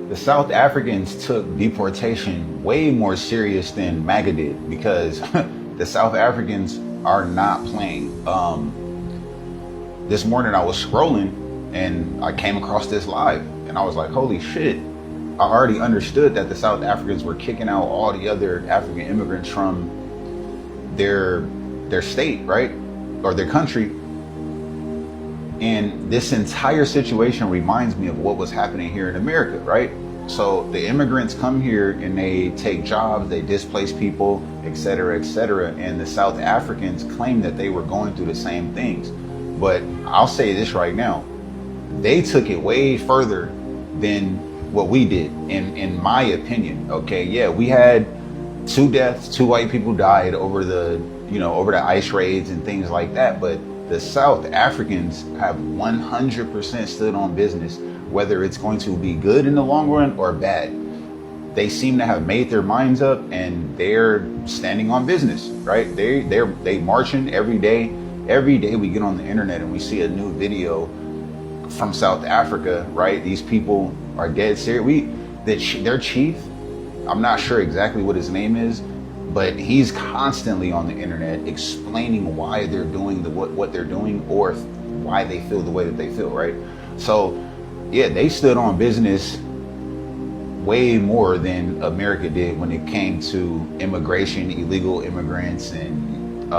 the South Africans took deportation way more serious than MAGA did, because the South Africans are not playing. This morning I was scrolling and I came across this live and I was like, holy shit. I already understood that the South Africans were kicking out all the other African immigrants from their state, right? Or their country. And this entire situation reminds me of what was happening here in America, right? So the immigrants come here and they take jobs, they displace people, et cetera, and the South Africans claim that they were going through the same things. But I'll say this right now, they took it way further than what we did, in my opinion. Okay, yeah, we had 2 deaths, 2 white people died over the ice raids and things like that, but the South Africans have 100% stood on business, whether it's going to be good in the long run or bad. They seem to have made their minds up and they're standing on business, right? They marching every day. Every day we get on the internet and we see a new video from South Africa, right? These people are dead serious. Their chief, I'm not sure exactly what his name is, but he's constantly on the internet explaining why they're doing what they're doing, or why they feel the way that they feel, right? So yeah, they stood on business way more than America did when it came to immigration, illegal immigrants, and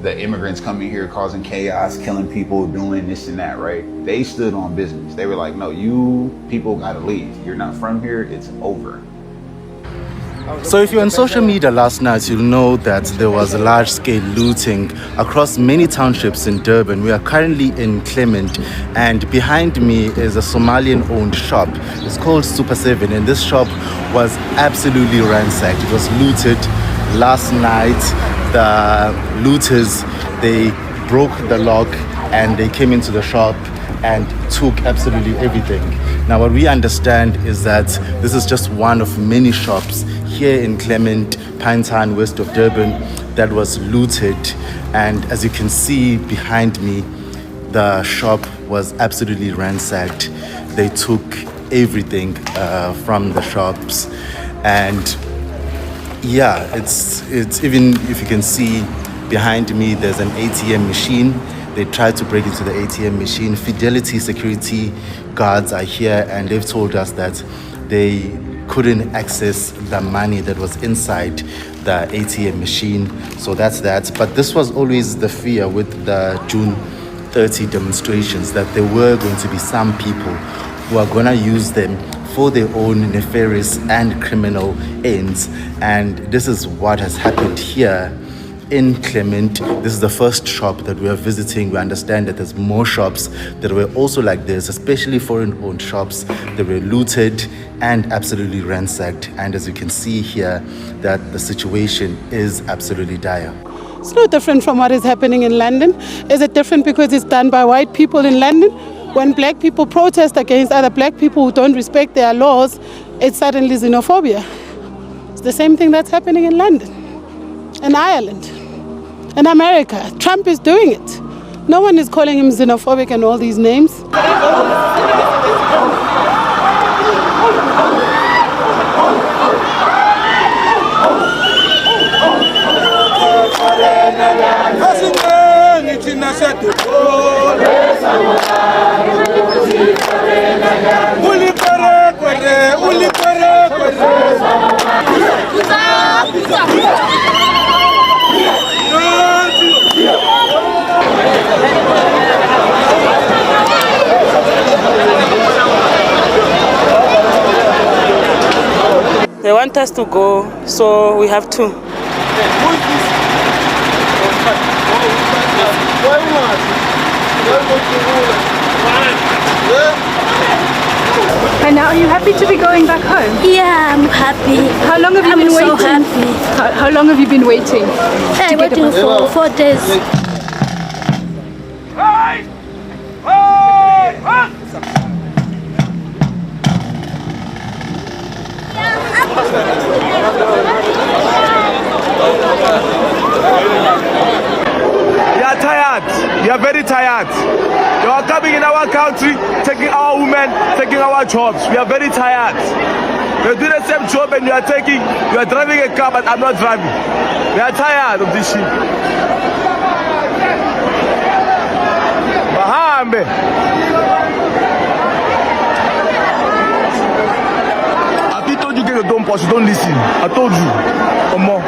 the immigrants coming here causing chaos, killing people, doing this and that, right? They stood on business. They were like, no, you people gotta leave. You're not from here, it's over. So if you're on social media last night, you'll know that there was a large-scale looting across many townships in Durban. We are currently in Clement, and behind me is a Somalian-owned shop. It's called Super 7, and this shop was absolutely ransacked. It was looted last night. The looters, they broke the lock and they came into the shop and took absolutely everything. Now what we understand is that this is just one of many shops here in Clement, Pinetown, west of Durban, that was looted. And as you can see behind me, the shop was absolutely ransacked. They took everything from the shops. And yeah, it's even, if you can see behind me, there's an ATM machine. They tried to break into the ATM machine. Fidelity security guards are here, and they've told us that they couldn't access the money that was inside the ATM machine. So that's that. But this was always the fear with the June 30 demonstrations, that there were going to be some people who are going to use them for their own nefarious and criminal ends. And this is what has happened here in Clement. This is the first shop that we are visiting. We understand that there's more shops that were also like this, especially foreign-owned shops that were looted and absolutely ransacked. And as you can see here, that the situation is absolutely dire. It's no different from what is happening in London. Is it different because it's done by white people in London? When black people protest against other black people who don't respect their laws, it's suddenly xenophobia. It's the same thing that's happening in London, in Ireland, in America. Trump is doing it. No one is calling him xenophobic and all these names. They want us to go, so we have to. And now, are you happy to be going back home? Yeah, I'm happy. How long have you been waiting? I'm so happy. How long have you been waiting? I'm waiting for 4 days. You are tired. You are very tired. You are coming in our country, taking our women, taking our jobs. We are very tired. You're doing the same job and you are driving a car, but I'm not driving. We are tired of this shit. Bahambe. I told you get your don't push, don't listen. I told you. Come on.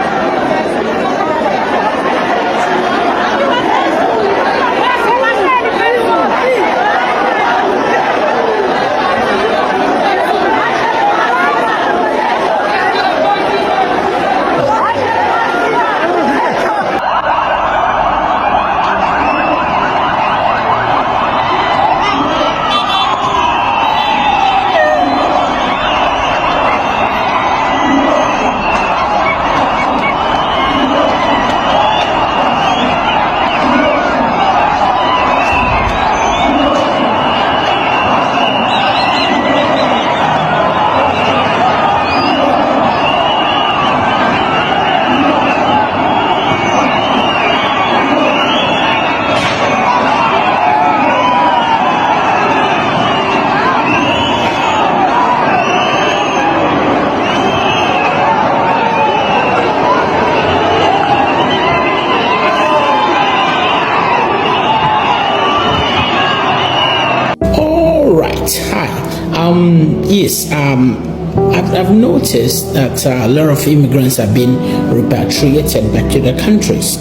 Yes, I've noticed that a lot of immigrants have been repatriated back to their countries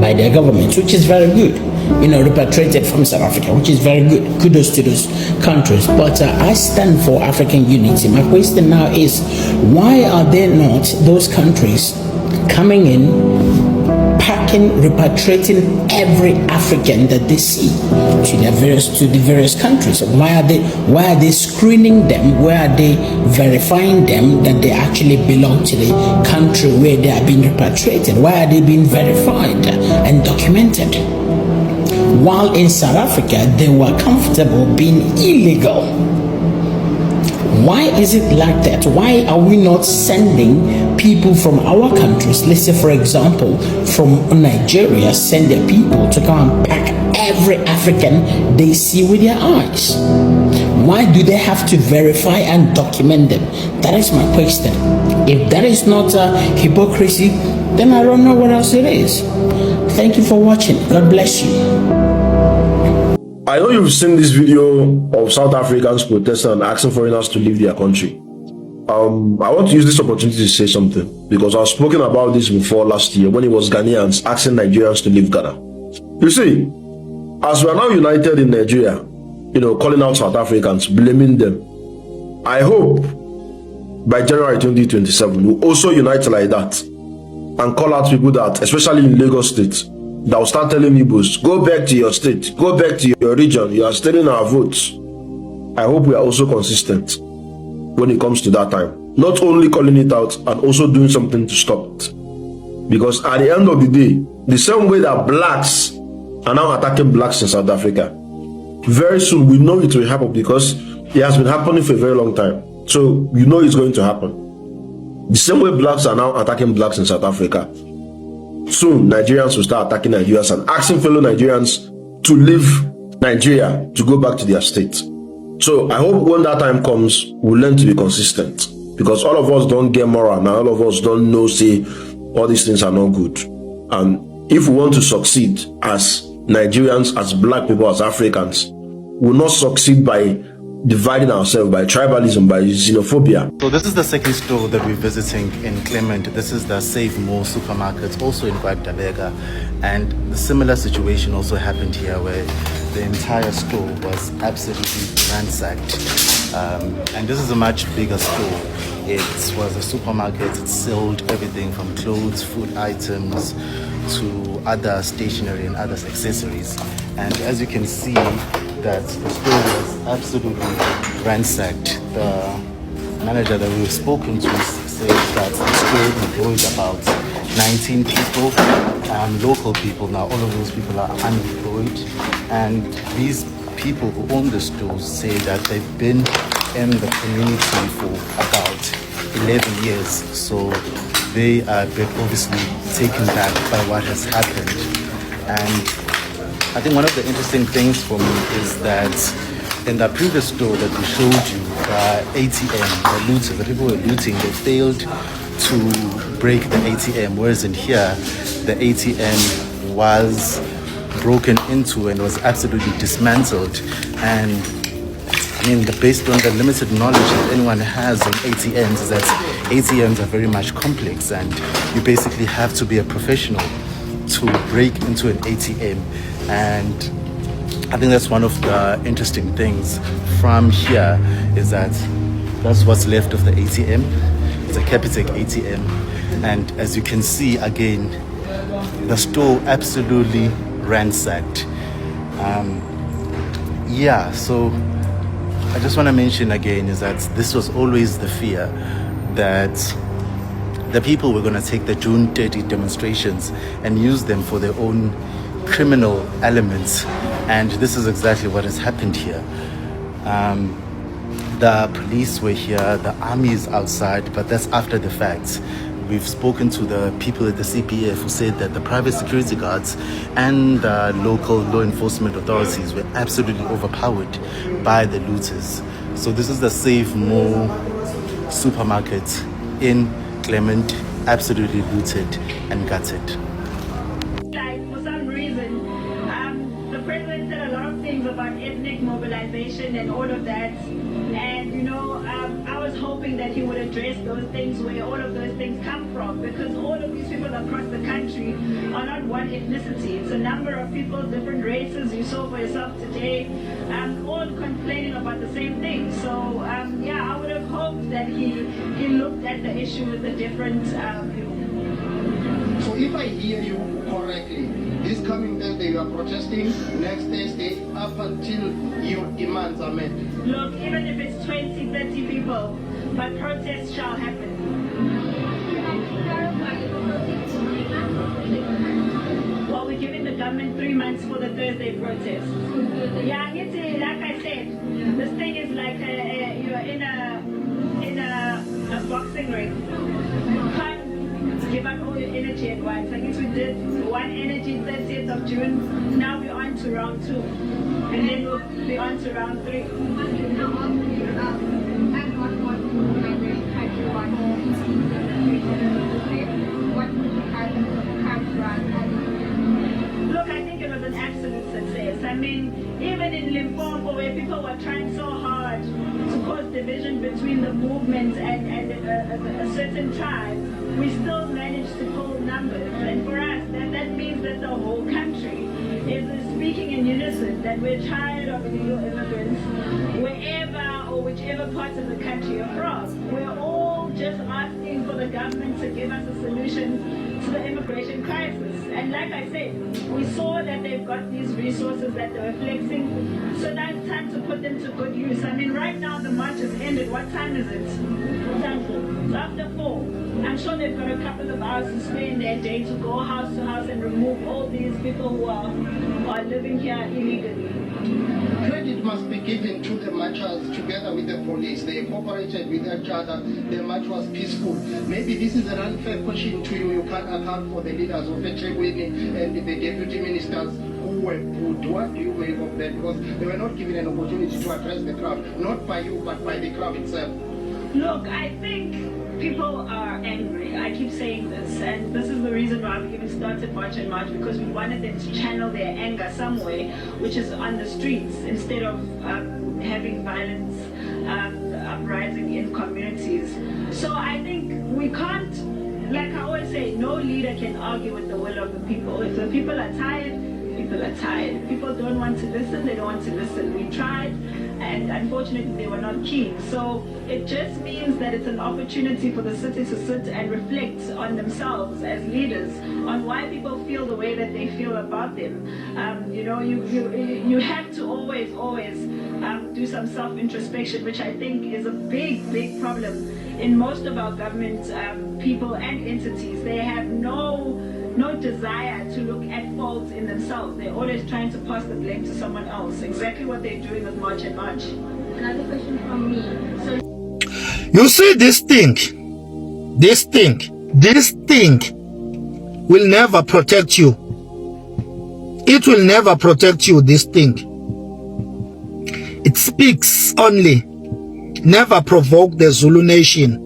by their governments, which is very good. You know, repatriated from South Africa, which is very good. Kudos to those countries. But I stand for African unity. My question now is, why are there not those countries coming in, packing, repatriating every African that they see to the various countries? Why are they screening them? Why are they verifying them that they actually belong to the country where they are being repatriated? Why are they being verified and documented? While in South Africa they were comfortable being illegal. Why is it like that? Why are we not sending people from our countries? Let's say, for example, from Nigeria, send their people to come and pack every African they see with their eyes. Why do they have to verify and document them? That is my question. If that is not hypocrisy, then I don't know what else it is. Thank you for watching. God bless you. I know you've seen this video of South Africans protesting and asking foreigners to leave their country. I want to use this opportunity to say something, because I've spoken about this before last year when it was Ghanaians asking Nigerians to leave Ghana. You see, as we are now united in Nigeria, calling out South Africans, blaming them, I hope by January 2027 we'll also unite like that and call out people that, especially in Lagos State, that will start telling Igbos, go back to your state, go back to your region, you are stealing our votes. I hope we are also consistent when it comes to that time. Not only calling it out and also doing something to stop it. Because at the end of the day, the same way that blacks are now attacking blacks in South Africa, very soon we know it will happen, because it has been happening for a very long time. So you know it's going to happen. The same way blacks are now attacking blacks in South Africa, soon Nigerians will start attacking Nigerians and asking fellow Nigerians to leave Nigeria to go back to their state. So I hope when that time comes, we'll learn to be consistent, because all of us don't get moral now. All of us don't know, say, all these things are not good. And if we want to succeed as Nigerians, as black people, as Africans, we'll not succeed by dividing ourselves, by tribalism, by xenophobia. So this is the second store that we're visiting in Clement. This is the Save More supermarket, also in Guadalajara. And the similar situation also happened here, where the entire store was absolutely ransacked. And this is a much bigger store. It was a supermarket. It sold everything from clothes, food items, to other stationery and other accessories. And as you can see, that the store was absolutely ransacked. The manager that we've spoken to says that the store employs about 19 people, local people. Now all of those people are unemployed, and these people who own the stores say that they've been in the community for about 11 years, so they are a bit obviously taken back by what has happened. And I think one of the interesting things for me is that in the previous store that we showed you, ATM, the looters, the people who were looting, they failed to break the ATM, whereas in here, the ATM was broken into and was absolutely dismantled. And I mean, based on the limited knowledge that anyone has on ATMs, is that ATMs are very much complex, and you basically have to be a professional to break into an ATM. And I think that's one of the interesting things from here, is that that's what's left of the ATM. It's a Capitec ATM, and as you can see again, the store absolutely ransacked. So I just want to mention again is that this was always the fear, that the people were going to take the June 30 demonstrations and use them for their own criminal elements, and this is exactly what has happened here. The police were here, the army is outside, but that's after the fact. We've spoken to the people at the CPF who said that the private security guards and the local law enforcement authorities were absolutely overpowered by the looters. So this is the Save More supermarket in Clement, absolutely looted and gutted. For some reason, the president said a lot of things about ethnic mobilization and all of that. And, I was hoping that he would address those things, where all of those things come from, because all of these people across the country are not one ethnicity. It's a number of people, different races. You saw for yourself today, all complaining about the same thing. So, I would have hoped that he looked at the issue with a different view. So if I hear you correctly, this coming Thursday you are protesting, next Thursday up until your demands are met. Look, even if it's 20, 30 people, but protests shall happen. Well, we're giving the government 3 months for the Thursday protest. Yeah, like I said, this thing is like you're in a boxing ring. You can't give up all your energy at once. I guess we did one energy 30th of June. Now we're on to round 2. And then we'll be on to round 3. Look, I think it was an absolute success. I mean, even in Limpopo, where people were trying so hard to cause division between the movement and a certain tribe, we still managed to pull numbers. And for us, that means that the whole country is speaking in unison, that we're tired of illegal immigrants, wherever or whichever part of the country you're from. We're all just asking for the government to give us a solution to the immigration crisis. And like I said, we saw that they've got these resources that they were flexing, so now it's time to put them to good use. I mean, right now the march has ended. What time is it? It's after 4. I'm sure they've got a couple of hours to spare in their day to go house to house and remove all these people who are living here illegally. Credit must be given to the marchers together with the police. They cooperated with each other. The march was peaceful. Maybe this is an unfair question to you. You can't account for the leaders of Etrewini and the deputy ministers who were put. What do you make of that? Because they were not given an opportunity to address the crowd, not by you, but by the crowd itself. Look, I think people are angry. I keep saying this, and this is the reason why we even started March and March, because we wanted them to channel their anger somewhere, which is on the streets, instead of having violence, uprising in communities. So I think we can't, like I always say, no leader can argue with the will of the people. If the people are tired, people are tired. If people don't want to listen, they don't want to listen. We tried, and unfortunately they were not keen. So it just means that it's an opportunity for the city to sit and reflect on themselves as leaders, on why people feel the way that they feel about them. You have to always do some self-introspection, which I think is a big problem in most of our government people and entities. They have no desire to look at faults in themselves. They're always trying to pass the blame to someone else. Exactly what they're doing with March and March. Another question from me. You see, this thing will never protect you. It will never protect you, this thing. It speaks only. Never provoke the Zulu nation.